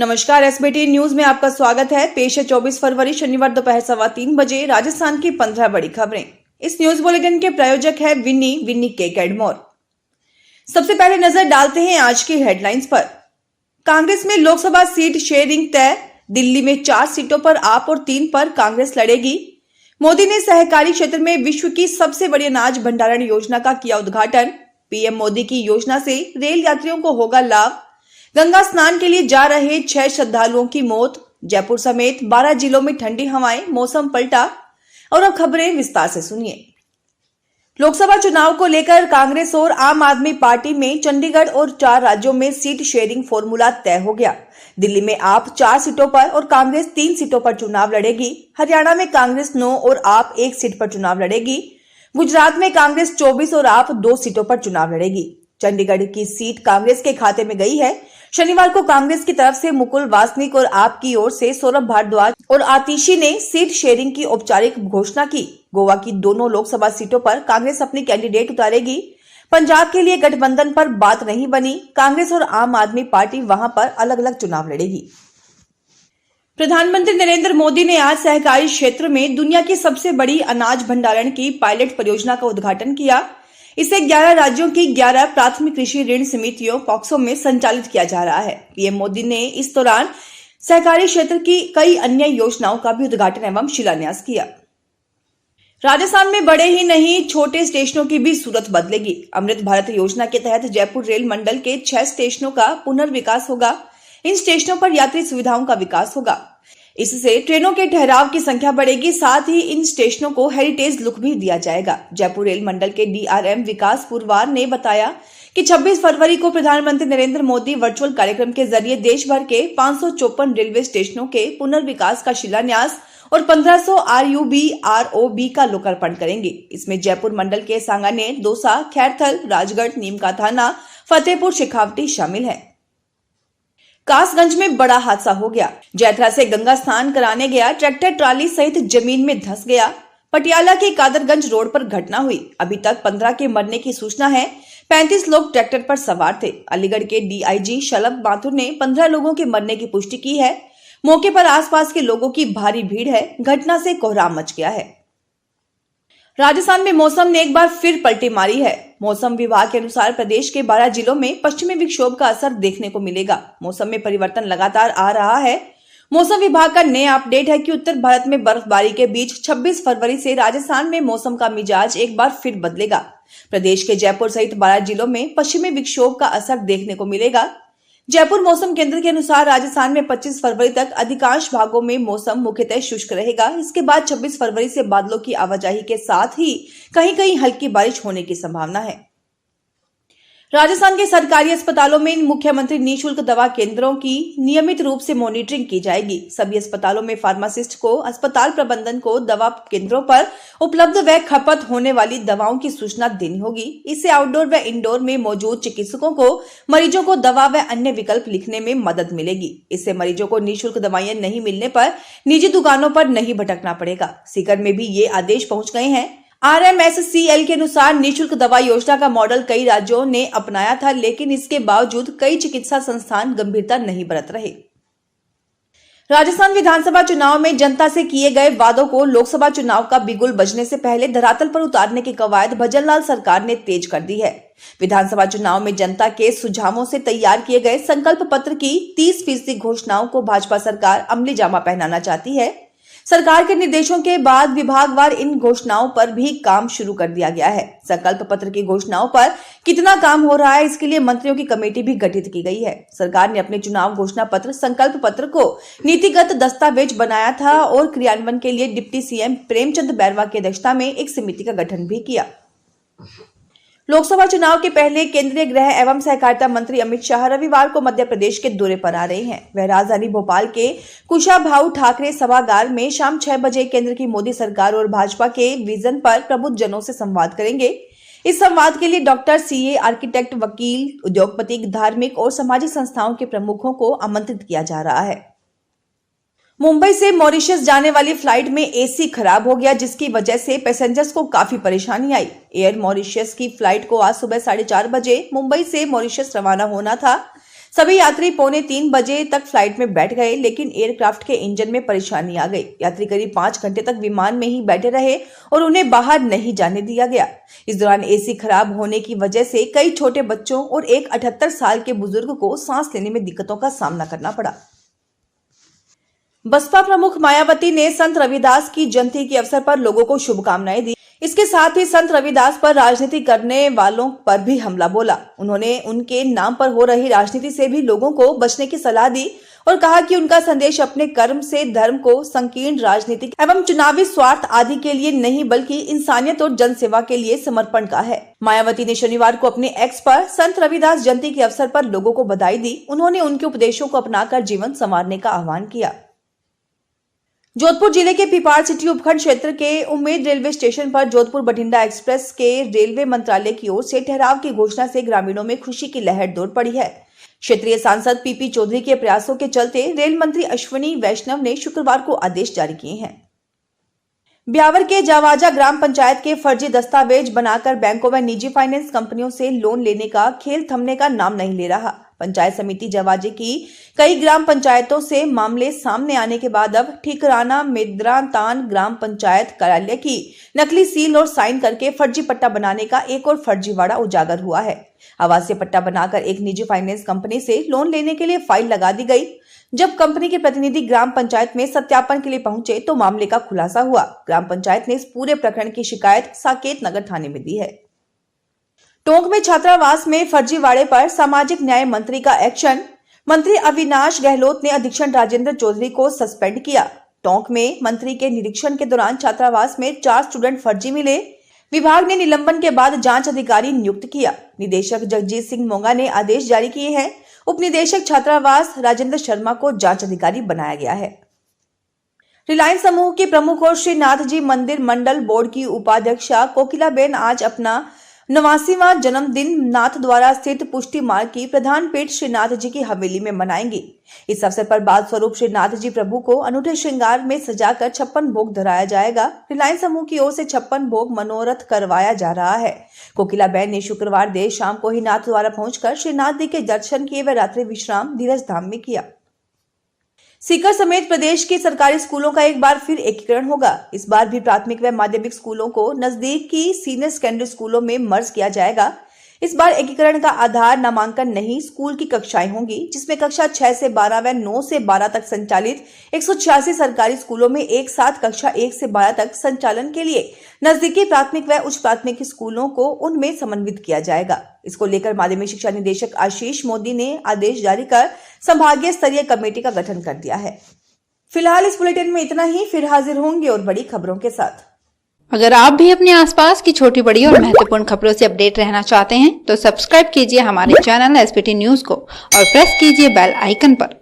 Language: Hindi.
नमस्कार, एसबीटी न्यूज में आपका स्वागत है। पेश है 24 फरवरी शनिवार दोपहर 3:15 बजे राजस्थान की 15 बड़ी खबरें। इस न्यूज बुलेटिन के प्रायोजक है विन्नी केक एडमोर। सबसे पहले नजर डालते हैं आज की हेडलाइंस पर। कांग्रेस में लोकसभा सीट शेयरिंग तय। दिल्ली में 4 सीटों पर आप और 3 पर कांग्रेस लड़ेगी। मोदी ने सहकारी क्षेत्र में विश्व की सबसे बड़ी अनाज भंडारण योजना का किया उद्घाटन। पीएम मोदी की योजना से रेल यात्रियों को होगा लाभ। गंगा स्नान के लिए जा रहे 6 श्रद्धालुओं की मौत। जयपुर समेत 12 जिलों में ठंडी हवाएं, मौसम पलटा। और अब खबरें विस्तार से सुनिए। लोकसभा चुनाव को लेकर कांग्रेस और आम आदमी पार्टी में चंडीगढ़ और 4 राज्यों में सीट शेयरिंग फॉर्मूला तय हो गया। दिल्ली में आप 4 सीटों पर और कांग्रेस 3 सीटों पर चुनाव लड़ेगी। हरियाणा में कांग्रेस 9 और आप 1 सीट पर चुनाव लड़ेगी। गुजरात में कांग्रेस 24 और आप 2 सीटों पर चुनाव लड़ेगी। चंडीगढ़ की सीट कांग्रेस के खाते में गई है। शनिवार को कांग्रेस की तरफ से मुकुल वासनिक और आप की ओर से सौरभ भारद्वाज और आतिशी ने सीट शेयरिंग की औपचारिक घोषणा की। गोवा की दोनों लोकसभा सीटों पर कांग्रेस अपनी कैंडिडेट उतारेगी। पंजाब के लिए गठबंधन पर बात नहीं बनी। कांग्रेस और आम आदमी पार्टी वहां पर अलग अलग चुनाव लड़ेगी। प्रधानमंत्री नरेंद्र मोदी ने आज सहकारी क्षेत्र में दुनिया की सबसे बड़ी अनाज भंडारण की पायलट परियोजना का उद्घाटन किया। इसे 11 राज्यों की 11 प्राथमिक कृषि ऋण समितियों पॉक्सो में संचालित किया जा रहा है। पीएम मोदी ने इस दौरान सहकारी क्षेत्र की कई अन्य योजनाओं का भी उद्घाटन एवं शिलान्यास किया। राजस्थान में बड़े ही नहीं, छोटे स्टेशनों की भी सूरत बदलेगी। अमृत भारत योजना के तहत जयपुर रेल मंडल के 6 स्टेशनों का पुनर्विकास होगा। इन स्टेशनों पर यात्री सुविधाओं का विकास होगा। इससे ट्रेनों के ठहराव की संख्या बढ़ेगी। साथ ही इन स्टेशनों को हेरिटेज लुक भी दिया जाएगा। जयपुर रेल मंडल के डीआरएम विकास पुरवार ने बताया कि 26 फरवरी को प्रधानमंत्री नरेंद्र मोदी वर्चुअल कार्यक्रम के जरिए देश भर के 554 रेलवे स्टेशनों के पुनर्विकास का शिलान्यास और 1500 RUB का लोकार्पण करेंगे। इसमें जयपुर मंडल के सांगानेर, दौसा, खैरथल, राजगढ़, नीमका थाना, फतेहपुर, शेखावटी शामिल है। कासगंज में बड़ा हादसा हो गया। जैथरा से गंगा स्नान कराने गया ट्रैक्टर ट्राली सहित जमीन में धंस गया। पटियाला के कादरगंज रोड पर घटना हुई। अभी तक 15 के मरने की सूचना है। 35 लोग ट्रैक्टर पर सवार थे। अलीगढ़ के डीआईजी शलभ माथुर ने 15 लोगों के मरने की पुष्टि की है। मौके पर आसपास के लोगों की भारी भीड़ है। घटना से कोहराम मच गया है। राजस्थान में मौसम ने एक बार फिर पलटी मारी है। मौसम विभाग के अनुसार प्रदेश के 12 जिलों में पश्चिमी विक्षोभ का असर देखने को मिलेगा। मौसम में परिवर्तन लगातार आ रहा है। मौसम विभाग का नया अपडेट है कि उत्तर भारत में बर्फबारी के बीच 26 फरवरी से राजस्थान में मौसम का मिजाज एक बार फिर बदलेगा। प्रदेश के जयपुर सहित 12 जिलों में पश्चिमी विक्षोभ का असर देखने को मिलेगा। जयपुर मौसम केंद्र के अनुसार राजस्थान में 25 फरवरी तक अधिकांश भागों में मौसम मुख्यतः शुष्क रहेगा। इसके बाद 26 फरवरी से बादलों की आवाजाही के साथ ही कहीं कहीं हल्की बारिश होने की संभावना है। राजस्थान के सरकारी अस्पतालों में मुख्यमंत्री निःशुल्क दवा केंद्रों की नियमित रूप से मॉनिटरिंग की जाएगी। सभी अस्पतालों में फार्मासिस्ट को अस्पताल प्रबंधन को दवा केंद्रों पर उपलब्ध व खपत होने वाली दवाओं की सूचना देनी होगी। इससे आउटडोर व इंडोर में मौजूद चिकित्सकों को मरीजों को दवा व अन्य विकल्प लिखने में मदद मिलेगी। इससे मरीजों को निःशुल्क दवाएं नहीं मिलने पर निजी दुकानों पर नहीं भटकना पड़ेगा। सीकर में भी ये आदेश पहुंच गए हैं। RMSCL के अनुसार निःशुल्क दवा योजना का मॉडल कई राज्यों ने अपनाया था, लेकिन इसके बावजूद कई चिकित्सा संस्थान गंभीरता नहीं बरत रहे। राजस्थान विधानसभा चुनाव में जनता से किए गए वादों को लोकसभा चुनाव का बिगुल बजने से पहले धरातल पर उतारने की कवायद भजनलाल सरकार ने तेज कर दी है। विधानसभा चुनाव में जनता के सुझावों से तैयार किए गए संकल्प पत्र की 30% घोषणाओं को भाजपा सरकार अमली जामा पहनाना चाहती है। सरकार के निर्देशों के बाद विभागवार इन घोषणाओं पर भी काम शुरू कर दिया गया है। संकल्प पत्र की घोषणाओं पर कितना काम हो रहा है, इसके लिए मंत्रियों की कमेटी भी गठित की गई है। सरकार ने अपने चुनाव घोषणा पत्र संकल्प पत्र को नीतिगत दस्तावेज बनाया था और क्रियान्वयन के लिए डिप्टी सीएम प्रेमचंद बैरवा की अध्यक्षता में एक समिति का गठन भी किया। लोकसभा चुनाव के पहले केंद्रीय गृह एवं सहकारिता मंत्री अमित शाह रविवार को मध्य प्रदेश के दौरे पर आ रहे हैं। वह राजधानी भोपाल के कुशाभाऊ ठाकरे सभागार में शाम 6 बजे केंद्र की मोदी सरकार और भाजपा के विजन पर प्रबुद्ध जनों से संवाद करेंगे। इस संवाद के लिए डॉक्टर, सीए, आर्किटेक्ट, वकील, उद्योगपति, धार्मिक और सामाजिक संस्थाओं के प्रमुखों को आमंत्रित किया जा रहा है। मुंबई से मॉरिशस जाने वाली फ्लाइट में एसी खराब हो गया, जिसकी वजह से पैसेंजर्स को काफी परेशानी आई। एयर मॉरिशस की फ्लाइट को आज सुबह 4:30 बजे मुंबई से मॉरिशस रवाना होना था। सभी यात्री 2:45 बजे तक फ्लाइट में बैठ गए, लेकिन एयरक्राफ्ट के इंजन में परेशानी आ गई। यात्री करीब 5 घंटे तक विमान में ही बैठे रहे और उन्हें बाहर नहीं जाने दिया गया। इस दौरान एसी खराब होने की वजह से कई छोटे बच्चों और एक 78 साल के बुजुर्ग को सांस लेने में दिक्कतों का सामना करना पड़ा। बसपा प्रमुख मायावती ने संत रविदास की जयंती के अवसर पर लोगों को शुभकामनाएं दी। इसके साथ ही संत रविदास पर राजनीति करने वालों पर भी हमला बोला। उन्होंने उनके नाम पर हो रही राजनीति से भी लोगों को बचने की सलाह दी और कहा कि उनका संदेश अपने कर्म से धर्म को संकीर्ण राजनीतिक एवं चुनावी स्वार्थ आदि के लिए नहीं, बल्कि इंसानियत और जनसेवा के लिए समर्पण का है। मायावती ने शनिवार को अपने एक्स पर संत रविदास जयंती के अवसर पर लोगों को बधाई दी। उन्होंने उनके उपदेशों को अपनाकर जीवन संवारने का आह्वान किया। जोधपुर जिले के पिपाड़ सिटी उपखंड क्षेत्र के उम्मेद रेलवे स्टेशन पर जोधपुर बठिंडा एक्सप्रेस के रेलवे मंत्रालय की ओर से ठहराव की घोषणा से ग्रामीणों में खुशी की लहर दौड़ पड़ी है। क्षेत्रीय सांसद पीपी चौधरी के प्रयासों के चलते रेल मंत्री अश्विनी वैष्णव ने शुक्रवार को आदेश जारी किए हैं। ब्यावर के जावाजा ग्राम पंचायत के फर्जी दस्तावेज बनाकर बैंकों व निजी फाइनेंस कंपनियों से लोन लेने का खेल थमने का नाम नहीं ले रहा। पंचायत समिति जवाजे की कई ग्राम पंचायतों से मामले सामने आने के बाद अब ठीकराना मेद्रातान ग्राम पंचायत कार्यालय की नकली सील और साइन करके फर्जी पट्टा बनाने का एक और फर्जीवाड़ा उजागर हुआ है। आवासीय पट्टा बनाकर एक निजी फाइनेंस कंपनी से लोन लेने के लिए फाइल लगा दी गई। जब कंपनी के प्रतिनिधि ग्राम पंचायत में सत्यापन के लिए पहुंचे तो मामले का खुलासा हुआ। ग्राम पंचायत ने इस पूरे प्रकरण की शिकायत साकेत नगर थाने में दी है। टोंक में छात्रावास में फर्जीवाड़े पर सामाजिक न्याय मंत्री का एक्शन। मंत्री अविनाश गहलोत ने अधीक्षक राजेंद्र चौधरी को सस्पेंड किया। टोंक में मंत्री के निरीक्षण के दौरान छात्रावास में 4 स्टूडेंट फर्जी मिले। विभाग ने निलंबन के बाद जांच अधिकारी नियुक्त किया। निदेशक जगजीत सिंह मोंगा ने आदेश जारी किए हैं। उप निदेशक छात्रावास राजेंद्र शर्मा को जांच अधिकारी बनाया गया है। रिलायंस समूह की प्रमुख और श्रीनाथ जी मंदिर मंडल बोर्ड की उपाध्यक्षा कोकिलाबेन आज अपना 89वां जन्मदिन नाथ द्वारा स्थित पुष्टि मार्ग की प्रधान पीठ श्रीनाथ जी की हवेली में मनाएंगी। इस अवसर पर बाल स्वरूप श्रीनाथ जी प्रभु को अनूठे श्रृंगार में सजाकर 56 भोग धराया जाएगा। रिलायंस समूह की ओर से 56 भोग मनोरथ करवाया जा रहा है। कोकिलाबेन ने शुक्रवार देर शाम को ही नाथ द्वारा पहुंचकर श्रीनाथ जी के दर्शन किए व रात्रि विश्राम धीरज धाम में किया। सीकर समेत प्रदेश के सरकारी स्कूलों का एक बार फिर एकीकरण होगा। इस बार भी प्राथमिक व माध्यमिक स्कूलों को नजदीक की सीनियर सेकेंडरी स्कूलों में मर्ज किया जाएगा। इस बार एकीकरण का आधार नामांकन नहीं, स्कूल की कक्षाएं होंगी, जिसमें कक्षा 6 से 12 व 9 से 12 तक संचालित 186 सरकारी स्कूलों में एक साथ कक्षा 1 से 12 तक संचालन के लिए नजदीकी प्राथमिक व उच्च प्राथमिक स्कूलों को उनमें समन्वित किया जाएगा। इसको लेकर माध्यमिक शिक्षा निदेशक आशीष मोदी ने आदेश जारी कर संभागीय स्तरीय कमेटी का गठन कर दिया है। फिलहाल इस बुलेटिन में इतना ही। फिर हाजिर होंगे और बड़ी खबरों के साथ। अगर आप भी अपने आसपास की छोटी बड़ी और महत्वपूर्ण खबरों से अपडेट रहना चाहते हैं तो सब्सक्राइब कीजिए हमारे चैनल एसपीटी न्यूज को और प्रेस कीजिए बेल आइकन पर।